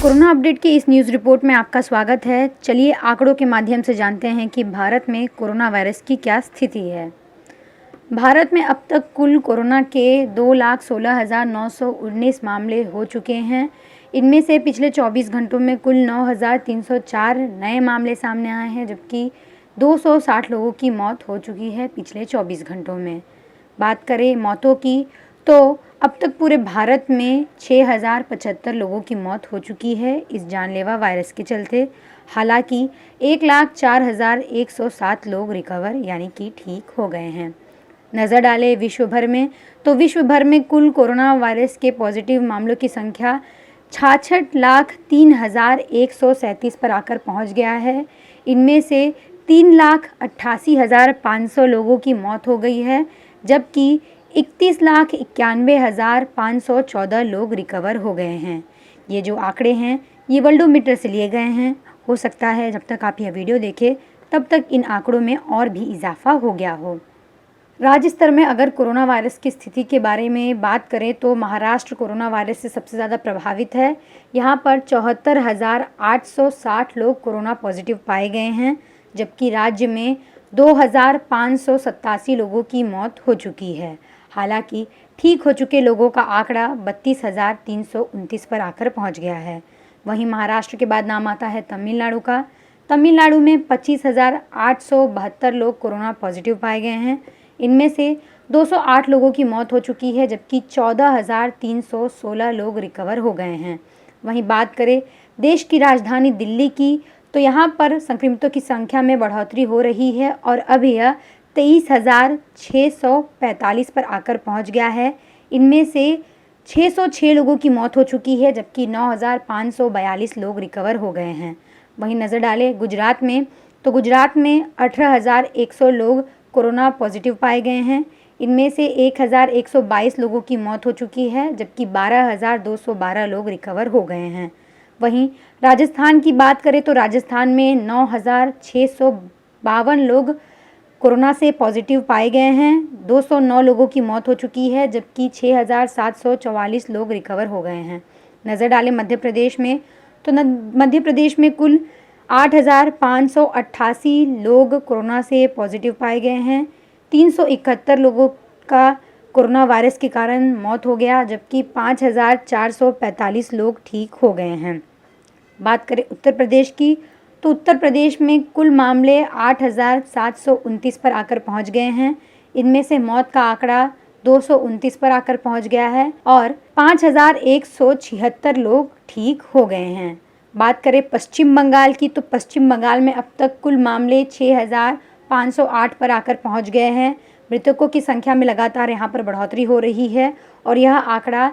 Corona update की इस news report में आपका स्वागत है। चलिए आंकड़ों के माध्यम से जानते हैं कि भारत में कोरोना वायरस की क्या स्थिति है। भारत में अब तक कुल कोरोना के 2,16,919 मामले हो चुके हैं। इनमें से पिछले 24 घंटों में कुल 9,304 नए मामले सामने आए हैं, जबकि 260 लोगों की मौत हो चुकी है पिछले 24 घंटों में। बात करें मौतों की तो अब तक पूरे भारत में 6,075 लोगों की मौत हो चुकी है इस जानलेवा वायरस के चलते। हालांकि 1,04,107 लोग रिकवर यानी कि ठीक हो गए हैं। नज़र डालें विश्व भर में तो विश्व भर में कुल कोरोना वायरस के पॉजिटिव मामलों की संख्या 66,03,137 पर आकर पहुंच गया है। इनमें से 3,88,500 लोगों की मौत हो गई है, जबकि 31,91,514 लोग रिकवर हो गए हैं। ये जो आंकड़े हैं ये वर्ल्डोमीटर से लिए गए हैं। हो सकता है जब तक आप यह वीडियो देखें तब तक इन आंकड़ों में और भी इजाफा हो गया हो। राज्य स्तर में अगर कोरोना वायरस की स्थिति के बारे में बात करें तो महाराष्ट्र कोरोना वायरस से सबसे ज़्यादा प्रभावित है। यहाँ पर 74,860 लोग कोरोना पॉजिटिव पाए गए हैं, जबकि राज्य में 2,587 लोगों की मौत हो चुकी है। हालांकि ठीक हो चुके लोगों का आंकड़ा 32,329 पर आकर पहुंच गया है। वहीं महाराष्ट्र के बाद नाम आता है तमिलनाडु का। तमिलनाडु में 25,872 लोग कोरोना पॉजिटिव पाए गए हैं। इनमें से 208 लोगों की मौत हो चुकी है, जबकि 14,316 लोग रिकवर हो गए हैं। वहीं बात करें देश की राजधानी दिल्ली की तो यहाँ पर संक्रमितों की संख्या में बढ़ोतरी हो रही है और अब यह 23,645 पर आकर पहुँच गया है। इनमें से 606 लोगों की मौत हो चुकी है, जबकि 9,542 लोग रिकवर हो गए हैं। वहीं नज़र डालें गुजरात में तो गुजरात में 18,100 लोग कोरोना पॉजिटिव पाए गए हैं। इनमें से 1,122 लोगों की मौत हो चुकी है, जबकि 12,212 लोग रिकवर हो गए हैं। वहीं राजस्थान की बात करें तो राजस्थान में 9,652 लोग कोरोना से पॉजिटिव पाए गए हैं। 209 लोगों की मौत हो चुकी है, जबकि 6,744 लोग रिकवर हो गए हैं। नज़र डालें मध्य प्रदेश में तो मध्य प्रदेश में कुल 8,588 लोग कोरोना से पॉजिटिव पाए गए हैं। 371 लोगों का कोरोना वायरस के कारण मौत हो गया, जबकि 5,445 लोग ठीक हो गए हैं। बात करें उत्तर प्रदेश की तो उत्तर प्रदेश में कुल मामले 8,729 पर आकर पहुंच गए हैं। इनमें से मौत का आंकड़ा 229 पर आकर पहुंच गया है और 5,176 लोग ठीक हो गए हैं। बात करें पश्चिम बंगाल की तो पश्चिम बंगाल में अब तक कुल मामले 6,508 पर आकर पहुंच गए हैं। मृतकों की संख्या में लगातार यहां पर बढ़ोतरी हो रही है और यह आंकड़ा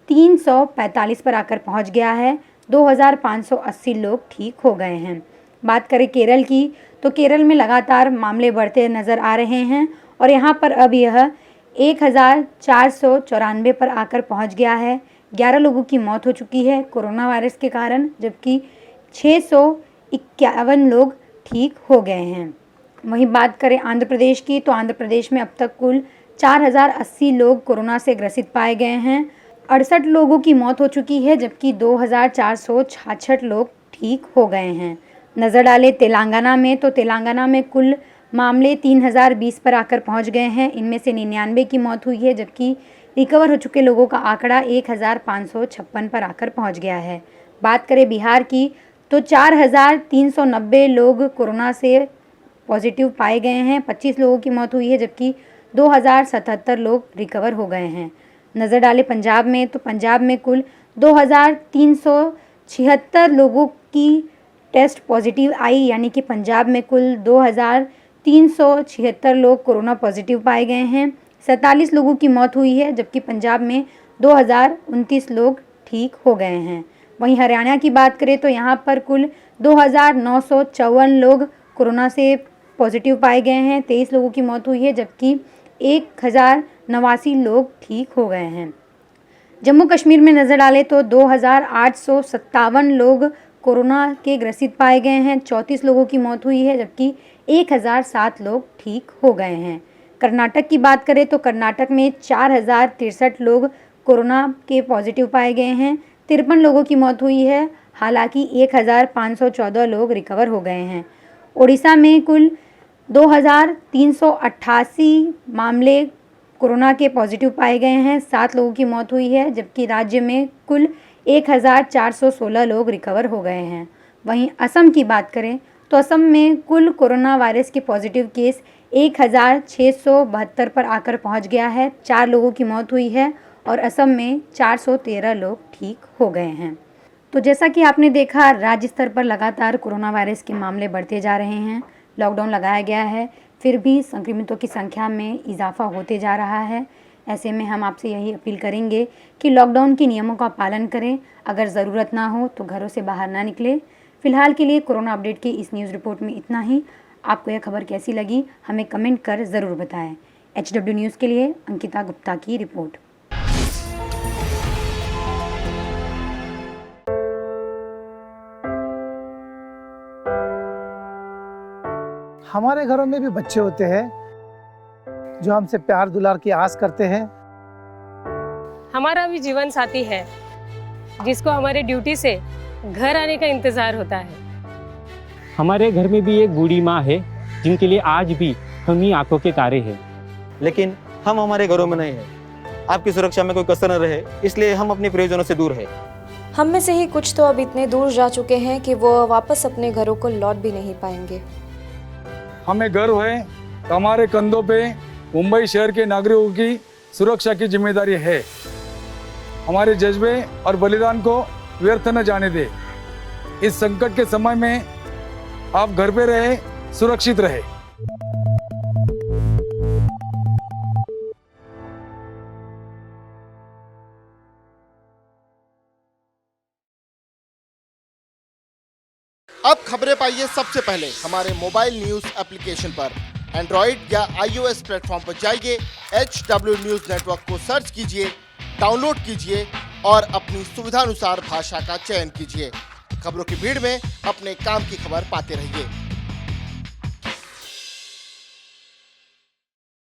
345 पर आकर पहुंच गया है। 2,580 लोग ठीक हो गए हैं। बात करें केरल की तो केरल में लगातार मामले बढ़ते नज़र आ रहे हैं और यहाँ पर अब यह 1,494 पर आकर पहुँच गया है। 11 लोगों की मौत हो चुकी है कोरोना वायरस के कारण, जबकि 651 लोग ठीक हो गए हैं। वहीं बात करें आंध्र प्रदेश की तो आंध्र प्रदेश में अब तक कुल 4,080 लोग कोरोना से ग्रसित पाए गए हैं। 68 लोगों की मौत हो चुकी है, जबकि 2,466 लोग ठीक हो गए हैं। नज़र डालें तेलंगाना में तो तेलंगाना में कुल मामले 3,020 पर आकर पहुंच गए हैं। इनमें से 99 की मौत हुई है, जबकि रिकवर हो चुके लोगों का आंकड़ा 1,556 पर आकर पहुंच गया है। बात करें बिहार की तो 4,390 लोग कोरोना से पॉजिटिव पाए गए हैं। 25 लोगों की मौत हुई है, जबकि 2,077 लोग रिकवर हो गए हैं। नज़र डालें पंजाब में तो पंजाब में कुल 2,376 लोगों की टेस्ट पॉजिटिव आई, यानी कि पंजाब में कुल 2,376 लोग कोरोना पॉजिटिव पाए गए हैं। 47 लोगों की मौत हुई है, जबकि पंजाब में 2,029 लोग ठीक हो गए हैं। वहीं हरियाणा की बात करें तो यहाँ पर कुल 2,954 लोग कोरोना से पॉजिटिव पाए गए हैं। 23 लोगों की मौत हुई है, जबकि 1,089 लोग ठीक हो गए हैं। जम्मू कश्मीर में नज़र डालें तो 2,857 लोग कोरोना के ग्रसित पाए गए हैं। 34 लोगों की मौत हुई है, जबकि 1,007 लोग ठीक हो गए हैं। कर्नाटक की बात करें तो कर्नाटक में 4,063 लोग कोरोना के पॉजिटिव पाए गए हैं। 53 लोगों की मौत हुई है हालांकि 1514 लोग रिकवर हो गए हैं। ओडिशा में कुल 2388 मामले कोरोना के पॉजिटिव पाए गए हैं। 7 लोगों की मौत हुई है, जबकि राज्य में कुल 1416 लोग रिकवर हो गए हैं। वहीं असम की बात करें तो असम में कुल कोरोना वायरस के पॉजिटिव केस 1672 पर आकर पहुंच गया है। 4 लोगों की मौत हुई है और असम में 413 लोग ठीक हो गए हैं। तो जैसा कि आपने देखा, राज्य स्तर पर लगातार कोरोना वायरस के मामले बढ़ते जा रहे हैं। लॉकडाउन लगाया गया है, फिर भी संक्रमितों की संख्या में इजाफा होते जा रहा है। ऐसे में हम आपसे यही अपील करेंगे कि लॉकडाउन के नियमों का पालन करें। अगर ज़रूरत ना हो तो घरों से बाहर ना निकलें। फिलहाल के लिए कोरोना अपडेट की इस न्यूज़ रिपोर्ट में इतना ही। आपको यह खबर कैसी लगी, हमें कमेंट कर ज़रूर बताएं। HW न्यूज़ के लिए अंकिता गुप्ता की रिपोर्ट। हमारे घरों में भी बच्चे होते हैं जो हमसे प्यार दुलार की आस करते हैं। हमारा भी जीवन साथी है जिसको हमारे ड्यूटी से घर आने का इंतजार होता है। हमारे घर में भी एक बूढ़ी माँ है जिनके लिए आज भी हम ही आंखों के तारे हैं। लेकिन हम हमारे घरों में नहीं हैं। आपकी सुरक्षा में कोई कसर न रहे, इसलिए हम अपने प्रियजनों से दूर हैं। हम में से ही कुछ तो अब इतने दूर जा चुके हैं कि वो वापस अपने घरों को लौट भी नहीं पाएंगे। हमें गर्व है कि हमारे कंधों पे मुंबई शहर के नागरिकों की सुरक्षा की जिम्मेदारी है। हमारे जज्बे और बलिदान को व्यर्थ न जाने दे। इस संकट के समय में आप घर पे रहे, सुरक्षित रहे। अब खबरें पाइए सबसे पहले हमारे मोबाइल न्यूज एप्लीकेशन पर। एंड्रॉइड या iOS प्लेटफॉर्म पर जाइए, HW न्यूज नेटवर्क को सर्च कीजिए, डाउनलोड कीजिए और अपनी सुविधानुसार भाषा का चयन कीजिए। खबरों की भीड़ में अपने काम की खबर पाते रहिए।